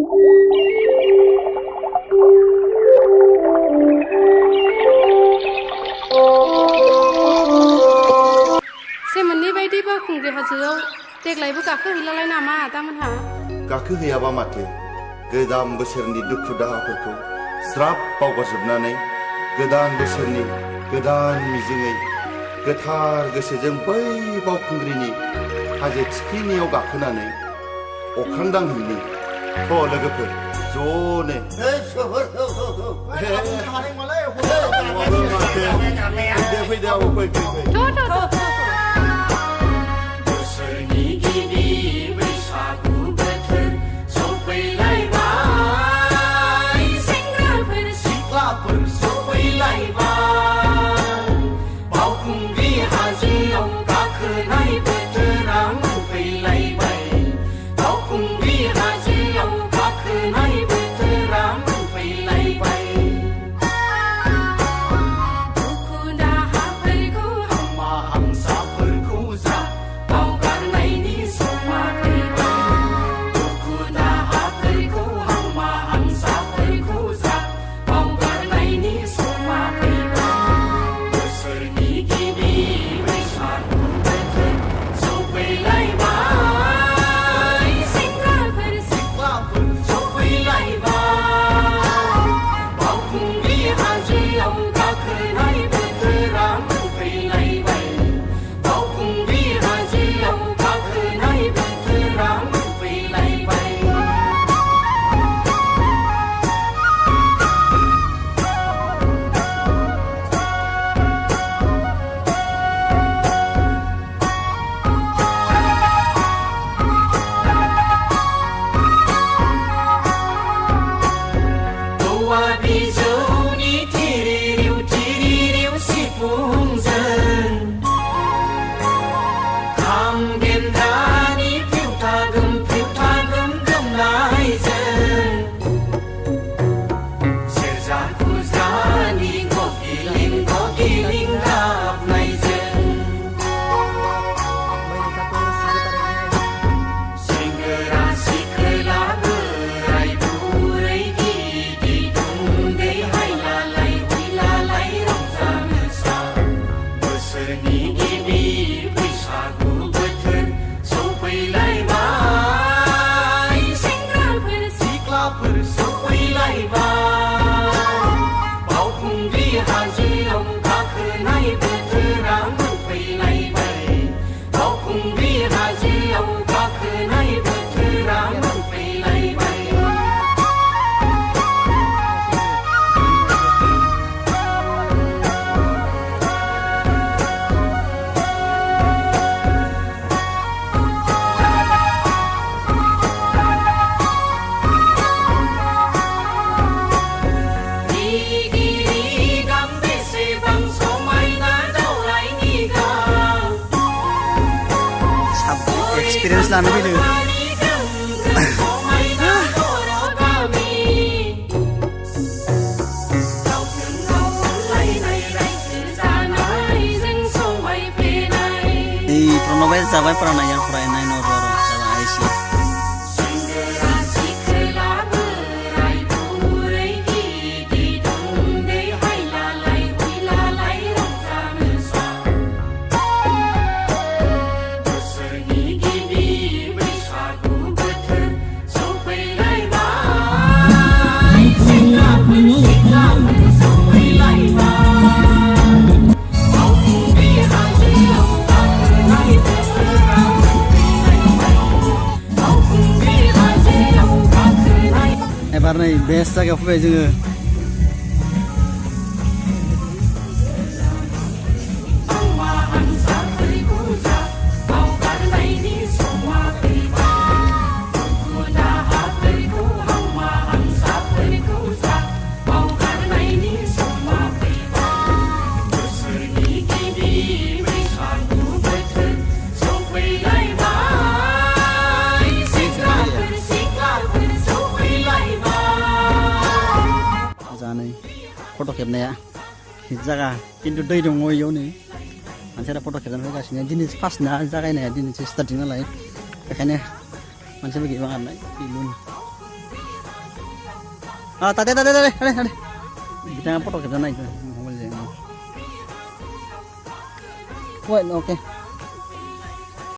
सेमोननि बायदि बावखुंग्रि हाजोआव देग्लायबो गाखोहैलालाय नामा आदामोनहा? गाखोहैयाबा माथो गोदान बोसोरनि दुखु दाहाफोरखौ स्राब बावगारजोबनानै गोदान बोसोरनि गोदान मिजिङै गोथार गोसोजों बै बावखुंग्रिनि हाजो थिखिनियाव गाखोनानै अख्रां दांहैनि लोगोफोर ज'नो बोसोरनि गिबि बैसागु बोथोर सफैलायबाय सेंग्राफोर सिख्लाफोर सफैलायबाय बावखुंग्रि हाजोआव गाखोनाय बोथोरा मोनफैलायबाय बावखुंग्रि हाजोआव गाखोनाय बोथोरा मोनफैलायबाय दुखु दाहाफोरखौ हामा हांसाफोरखौ जा बावगारनायनि समा फैबाय दुखु दाहाफोरखौ हामा हांसाफोरखौ जा बावगारनायनि समा फैबाय बोसोरनि गिबि बैसागु बोथोर सफैलायबाय सेंग्राफोर सिख्लाफोर सफैलायबाय बावखुंग्रि हाजोआव गाखोनाय बोथोरा मोनफैलायबाय बावखुंग्रि हाजोआव गाखोनाय बोथोरा मोनफैलायबाय औवा बिजौनि थिरिरिव सिफुंजों खाम गेन्दानि फिउथागोम गोमनायजों सेरजा हुज्रानि गगिलिं गाबनायजों सेंग्रा सिख्ला बोराय बुरै गिदिर उन्दै हायलालाय हुइलालाय रंजा मोसा बोसोरनि गिबि बैसागु बोथोर सफैलायबाय सेंग्राफोर सिख्लाफोर सफैलायबाय बावखुंग्रि हाजोआव गाखोनाय बोथोरा मोनफैलायबाय बावखुंग्रि हाजोआव गाखोनाय बोथोरा मोनफैलायबाय रिगिरि गाम बेसेबां समायना दावरायनि गाम एक्सपिरियेन्स लानो फैदों समायना बर' गामि गावजों गाव अनलायनाय रायजो जानायजों समायफ्लेनाय नै प्रणबा जाबाय फरायनाया फरायनाय न'आव जाबाय आइसि सेंग्रा सिख्ला बोराय बुरै गिदिर उन्दै हायलालाय हुइलालाय रंजा मोसा बोसोरनि गिबि बैसागु बोथोर सफैलायबाय सेंग्राफोर सिख्लाफोर सफैलायबाय बावखुंग्रि हाजोआव गाखोनाय बोथोरा मोनफैलायबाय बावखुंग्रि हाजोआव गाखोनाय एबार नै बेस्ट जायगायाव फैबाय जोङो हामा हांसाफोरखौ जा बावगारनायनि समा फैबाय दुखु दाहाफोरखौ हामा हांसाफोरखौ जा बावगारनायनि समा फैबाय बोसोरनि गिबि बैसागु बोथोर सफैलायबाय सेंग्राफोर सिख्लाफोर सफैलायबाय जानै फट' खेबनाया हिट जागा खिन्थु दै दङ इयाव नै मानसिफोरा फट' खेबनानै फैगासिनो दिनै फार्स्ट ना जागायनाया दिनैसो स्टार्टिं नालाय बेखायनो मानसिफोर गैबां आरोना बेलुन Tadi. Kita foto kita naik. Wait, oke.